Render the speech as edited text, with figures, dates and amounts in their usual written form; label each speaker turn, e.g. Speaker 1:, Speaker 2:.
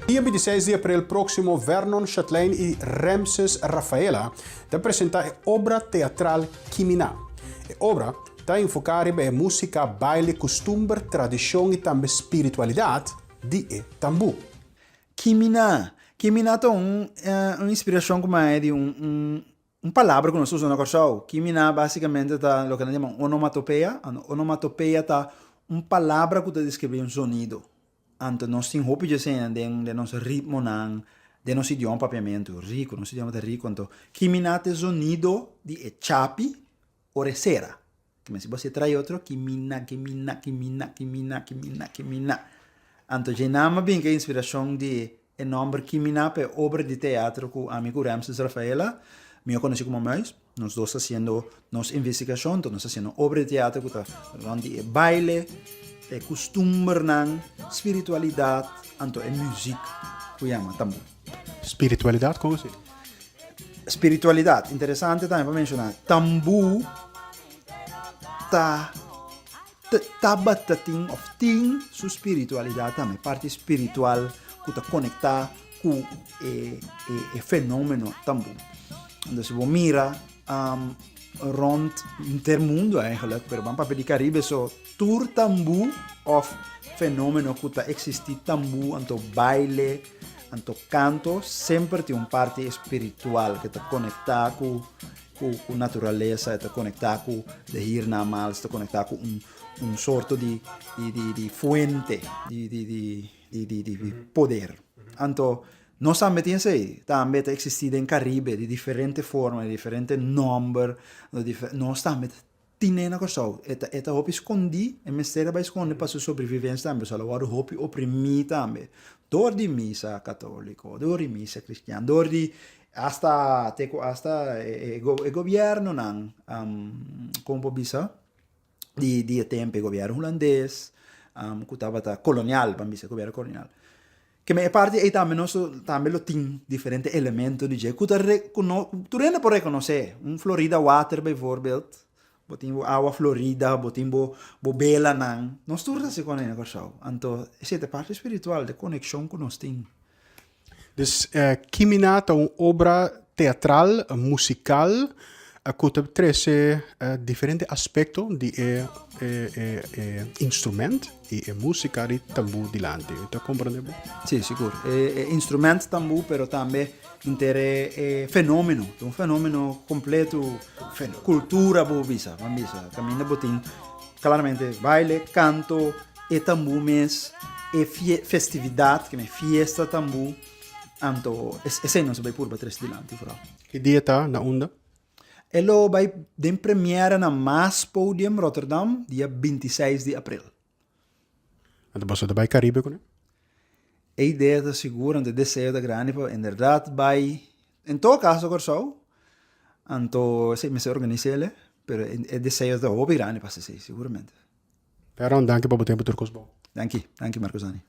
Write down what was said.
Speaker 1: Dia 26 de abril próximo, Vernon Chatelain e Ramses Rafaela te apresenta a obra teatral Kimina. A obra está enfocada em música, baile, costume, tradição e também espiritualidade de tambu.
Speaker 2: Kimina é uma inspiração como é de palavra que nós usamos no show. Kimina basicamente está o que nós chamamos onomatopeia. Onomatopeia está uma palavra que descreve um sonido. Então nós temos roupa de cena de nosso ritmo de nosso idioma propriamente rico, nosso idioma é rico. Então Kimina é sonido de chapi ou recera. Mas se você traz outro, Kimina. Então já não bem que a inspiração de o nome Kimina é obra de teatro com o amigo Ramses Rafaela, eu conheci como mais. Nós dois fazendo nossa investigação, então nós fazendo obra de teatro com de baile, costume, espiritualidade, então é música, que chama tambu.
Speaker 1: Espiritualidade, como assim?
Speaker 2: Espiritualidade, interessante também para mencionar. Tambu batating of ting sua espiritualidade também, parte espiritual que está conectada com o fenômeno tambu. Então, se você mira rond intermundo eigenlijk, pero van papel de Caribe, so tour tambu of fenômeno que está existir tambu, anto baile, anto canto, sempre tem parte espiritual que está conectada com natureza, está conectada com de hirnamal, está conectada com sorto de fuente de poder. Anto nós também temos aí, também existe em Caribe de diferentes formas, de diferentes nomes, nós também temos uma coisa, esta roupa escondi, e mistério vai esconder para sua sobrevivência também, só a roupa oprimir também, dor de missa católico, dor de missa cristiana, dor de hasta o governo não, como bisa de tempo governo holandês, que estava colonial, para mim governo colonial. Que me parte e também nós também tem diferentes elementos de que tu ainda pode reconhecer Florida Water bijvoorbeeld, botin água Florida, botin bo bela nang nós tudo se conhece com isso. Então essa é a parte espiritual de conexão que nós temos.
Speaker 1: Dus Kimina é uma obra teatral, musical, que traz diferentes aspectos de instrumento e música de tambu dilante. Então, compreende?
Speaker 2: Sim, seguro. Instrumento tambu, mas também fenômeno. Um fenômeno completo, cultura, bobisa. Caminha botin, claramente, baile, canto, e tambu mes, e festividade, que é fiesta tambu. Então, esse não se vai por três dilante.
Speaker 1: Que dia está na onda?
Speaker 2: Elo vai den premiere na Maas Podium Rotterdam, dia 26 de abril.
Speaker 1: Então, você vai Caribe com ele?
Speaker 2: A ideia é segura, o desejo da grande, inderdaad, vai, em todo caso, corso, então, me se organiza ele, mas o desejo da hobby grande, para ser seguramente.
Speaker 1: Pero, danke para o tempo, Turcos.
Speaker 2: Danke, Marcosani.